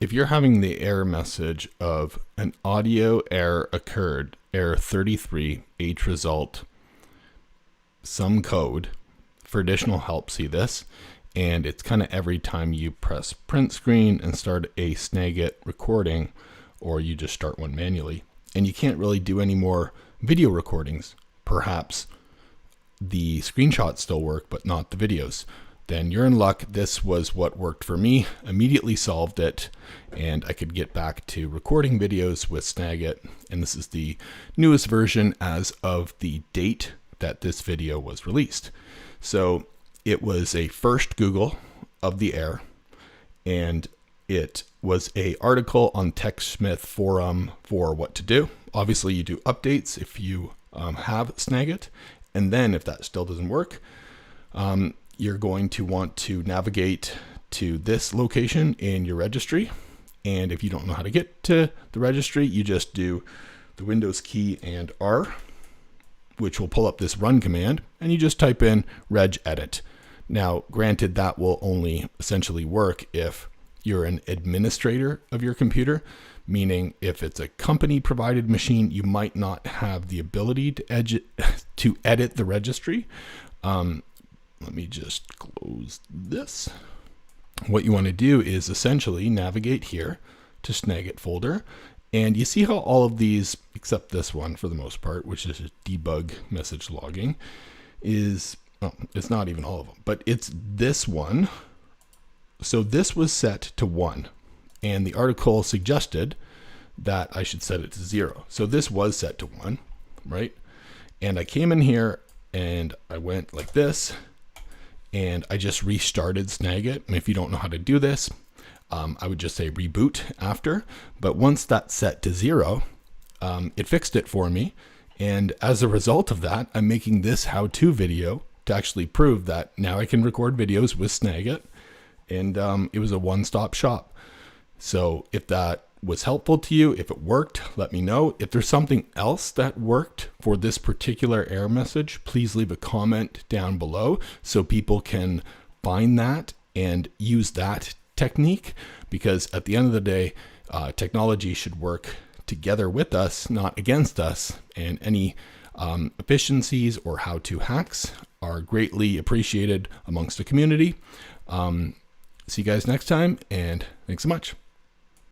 If you're having the error message of an audio error occurred, error 33, HRESULT, some code, for additional help, see this. And it's kind of every time you press print screen and start a Snagit recording, or you just start one manually. And you can't really do any more video recordings. Perhaps the screenshots still work, but not the videos. Then you're in luck. This was what worked for me. Immediately solved it, and I could get back to recording videos with Snagit. And this is the newest version as of the date that this video was released. So it was a first Google of the error, and it was a article on TechSmith forum for what to do. Obviously, you do updates if you have Snagit, and then if that still doesn't work, you're going to want to navigate to this location in your registry. And if you don't know how to get to the registry, you just do the Windows key and R, which will pull up this run command, and you just type in regedit. Now, granted, that will only essentially work if you're an administrator of your computer, meaning if it's a company provided machine, you might not have the ability to edit the registry. Let me just close this. What you want to do is essentially navigate here to Snagit folder. And you see how all of these, except this one for the most part, which is a debug message logging, is, oh, it's not even all of them, but it's this one. So this was set to 1, and the article suggested that I should set it to 0. So this was set to 1, right? And I came in here and I went like this, and I just restarted Snagit. And if you don't know how to do this, I would just say reboot after. But once that's set to 0, it fixed it for me. And as a result of that, I'm making this how-to video to actually prove that now I can record videos with Snagit. And it was a one-stop shop. So if that was helpful to you, if it worked, let me know. If there's something else that worked for this particular error message, please leave a comment down below so people can find that and use that technique, because at the end of the day, technology should work together with us, not against us, and any efficiencies or how-to hacks are greatly appreciated amongst the community. See you guys next time, and thanks so much.